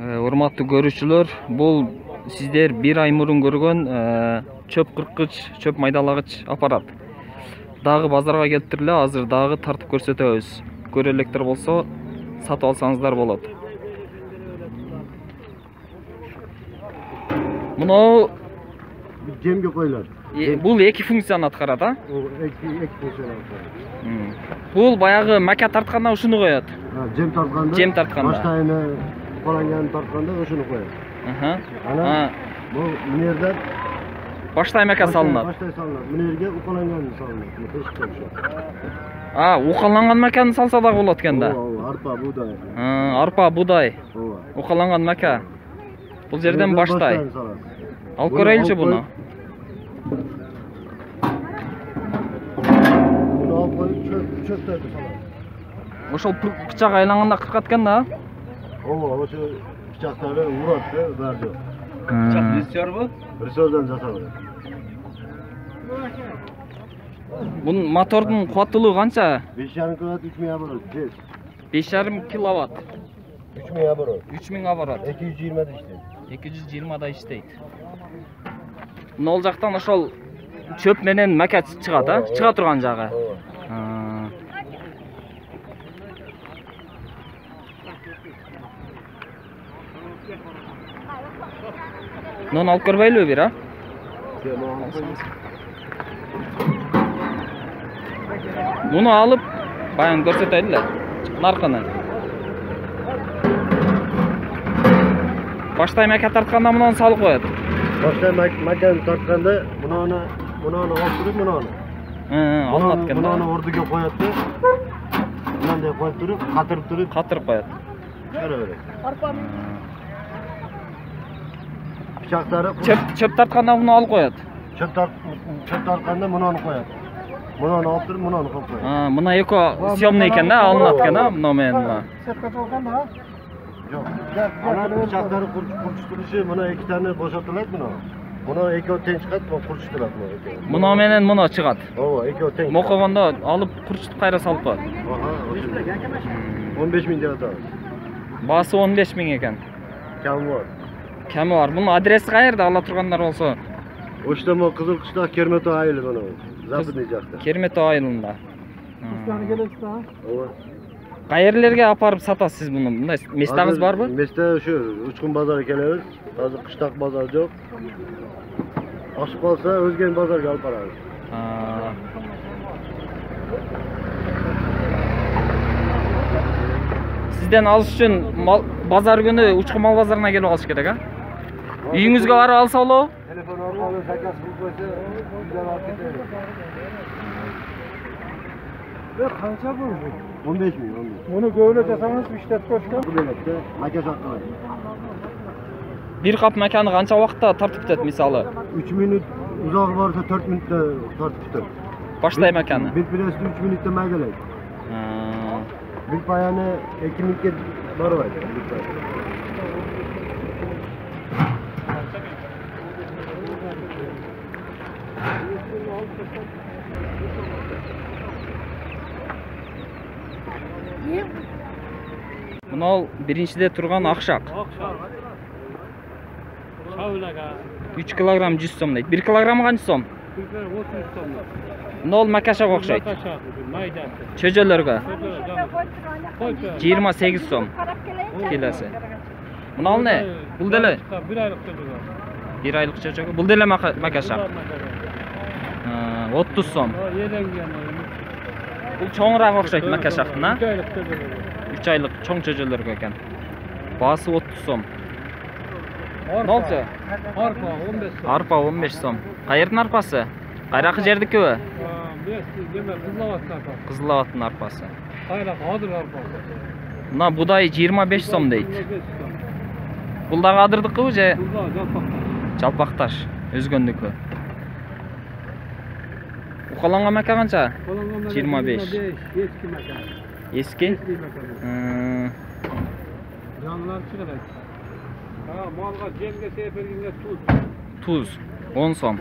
Урматтуу көрүүчүлөр, бул сиздер бир ай мурун көргөн чөп кыркыч, чөп майдалагыч аппарат. Дагы базарга келиптир эле, азыр дагы тартып көрсөтөбүз. Көрө электер болсо, сатып алсаңыздар болот. Муну жемге коюлат. Бул эки функцияны аткарат, а? Эки функцияны аткарат. Бул баягы мака тартканда ушуну коёт. Жем тартканда. Баштайыны колонган тартканда ошону коёт. Анан бул мынерден баштай мака салынат. Баштай салынат. Мынерге укаланган салынат. Укаланган маканы салса да болот экен да. Арпа, будай. Арпа, будай. Укаланган мака. Бул жерден баштай. Алып көрөйүнчү буну. Буну алып коюп чөптөрдү салат. Ошол бычак айланганда кыркат экен да. Ошо бычактары урат да, баары жок. Бычак рессорбу? Рессордон жасалган. Бунун мотордун кубаттуулугу канча? 5,5 киловатт, 3000 оборот. 5,5 киловатт. 3000 оборот. 3000 оборот. 220 да иштейт. 220 да иштейт. Нол жактан ошол чөп менен мака чыгат, а? Чыга турган жагы. Муну алып көрбөйлүбү бир, а? Муну алып, баягы көрсөтөйлү эле. Наркыны. Баштай мака тартканда муну салып коет. Баштай маканы тартканда муну алып туруп муну. Алынат экен да. Муну ордуга коет да. Мындай коюп туруп, катырып коет. Арпаны. Бычактары чөп тартканда муну алып коет. Чөп тартканда муну коет. Муну алып туруп, муну коюп коет. Мына эко съемный экен да, алынат экен да, мына менен мына. Сетка толганда? Жок. Анан бычактары курчутулушу мына эки таны бошотулат муну. Муну экөө тең чыгат, муну курчутулат муну. Муну менен муну чыгат. Ооба, экөө тең. Мокогондо алып курчутуп кайра салып коет. 15 000 деп атабыз. Баасы 15 000 экен. Кеми бар. Мунун адреси каерде ала тургандар болсо? Оштомо Кызыл Кыштак Кермето айылы муну. Западный жакта. Кермето айылында. Кыштаны келесиз да? Ооба. Кайерлерге апарып сатасыз сиз муну? Мындай местагыңыз барбы? Месте ушу Учкун базары келебиз. Азыр кыштак базар жок. Ашып калса өзгөн базарга алып барабыз. Сизден алыш үчүн базар күнү Учкун мал базарына келип алыш керек, а? Үйүңүзгө барып алса болобу? Телефон аркылуу заказ кылып койсо, үйдөн алып кетебиз. Канча бул? 15 000. Муну көбүнө жасаңыз, иштеп коюшкан. Бул электе мака жаккан. Бир кап маканы канча убакытта тартып кетет мисалы? 3 мүнөт, узагы барса 4 мүнөттө тартып кетет. Баштай маканы. Бир прести 3 мүнөттө майдалайт. Бир паяны 2 мүнөткө барбайт. Мына биринчиде турган акшак. 3 килограмм 100 сом дейт. 1 килограмм канча сом? 30 сом. Нол макашага окшойт. Чөжөлөргө 28 сом келеси. Мына ал не? Бул деле 1 айлык чөжөгө. 1 айлык чөжөгө. Бул деле макашак. 30 сом. Бул чоңураак окшойт макашактын, а? 3 айлык чоң чөжөлөргө экен. Баасы 30 сом. Нолчу? Арпа 15 сом. Арпа 15 сом. Кайердин арпасы? Кайракы жердикиби? Кызылаваттын арпасы. Кайракы адыр арпасы. Мына будай 25 сом дейт. Бул дагы адырдыкыбы же? Жалпакташ, өзгөндүкү. Укаланган мака канча? 25. Эски мака. Эски? Жаңылар чыгат. Малга жемге сеп бергенге Туз 10 сом.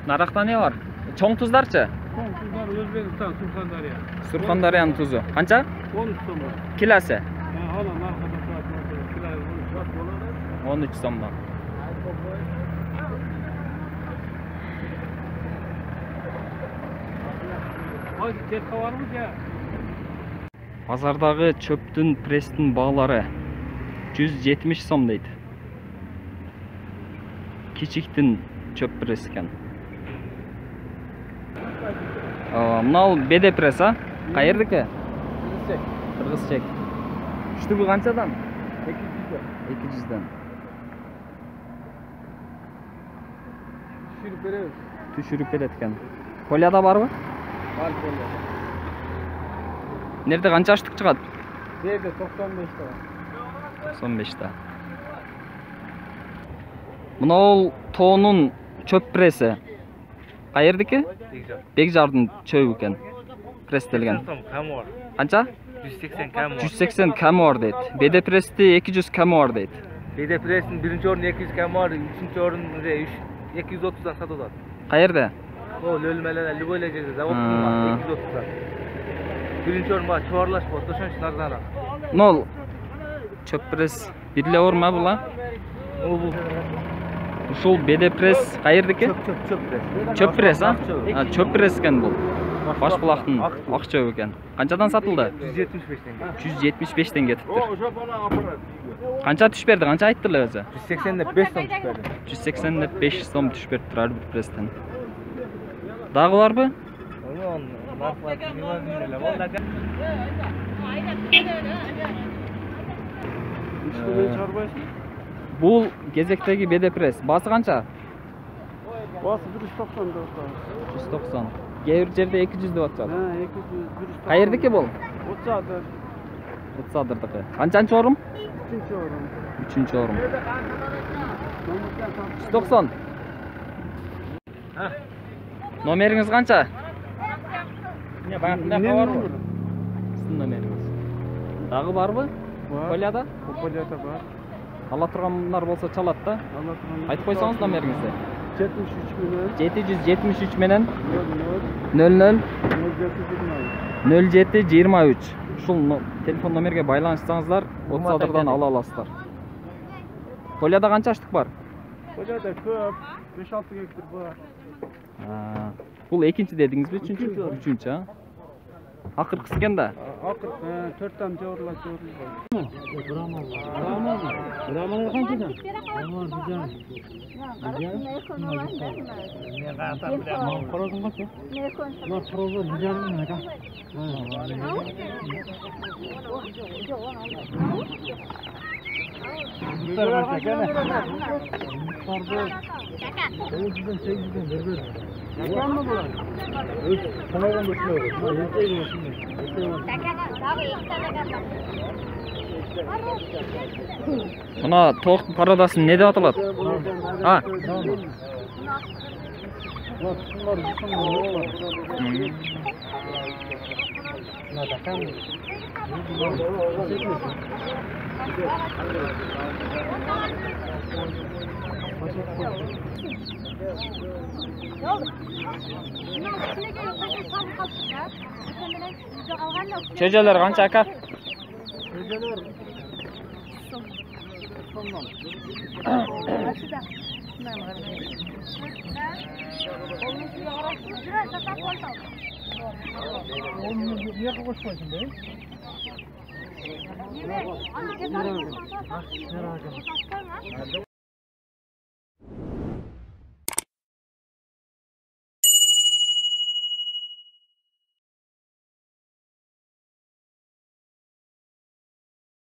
Наракта не бар? Чоң туздарчы? Son tuzlar Özbekistan Surxondaryo. Surxondaryoning tuzi. Qancha? 13 so'm. Kilasi? Hala narxida turadi. Kiloy 13 bo'ladi. 13 so'mdan. Hozir ketib bormiz ya. Bozordagi çöptün prestin bağları 170 so'm deydi. Kichiktin çöp press ekan. Mınau BD press ha? Qayerdiki? Qirg'izchak. Ushti bu qanchadan? 200dan. Tushirib beramiz. Tushirib beradigan. Qo'lyada bormi? Bor bo'ldi. Nerede qancha ashtiq chiqadi? Bu yerda 95 ta. 95 ta. Mınau to'nun çöp pressi. Qayerdiki? Bekjarning çöp ekan. Prestelgan. Qancha? 180 kam var. 180 kam var deydi. BD Press'te 200 kam var deydi. BD Press'in birinci ornu 200 kam var, üçüncü ornu 230'dan satılır. Qayerda? O lölmeler, Liboyla zavodun var 230'dan. Birinci ornu var, çuvarlaş var, toşan için arzana. Nol. Çöp press birle orma bulan. O bu. Uşul BD Press qayerdiki? Çöp press. Çöp press ha? Ha, çöp press ekan bu. Başbulaqning aq çöp ekan. Qanchadan satıldı? 175'ten. 175'ten ketibdir. Qancha tush berdi? Qancha aytdilar o'zi? 180'de 5 son çıkardı. 180 deb 5 so'm tush beribdi har bir pressdan. Dag'i bormi? Bu gezekdagi BD Press bası qancha? Bası 190 dostlar. 190. Geyir жерде 200 деп atadi. Ha, 200. Qayerdiki bu? Otsadır. Otsadırdiki. Qanchanchi o'rim? 3-chi o'rin. 3-chi o'rim. 190. Nomeringiz qancha? Ne var mı? Sizning nomeringiz. Dag'i bormi? Qo'lyada? Qo'lyada bor. Ala turganlar bo'lsa chaladi-da. Aytib qo'ysangiz nomeringizni. 773 menen 00 0723. Ушул телефон номерге байланышсаңыздар, Отсадырдан ала аласыздар. Qo'lyada qancha ashtiq bor? Qo'lyada ko'p, 5-6 gektar bor. Bul ekinchi dedingizmi? Uchinchi, ha? Aqirqisi ekanda. Aqirq 4 tam jo'rlab Brahman'a qanchadan? Buna to'q parodasi ne deb ataladi? Ha. Çöceler qancha aka?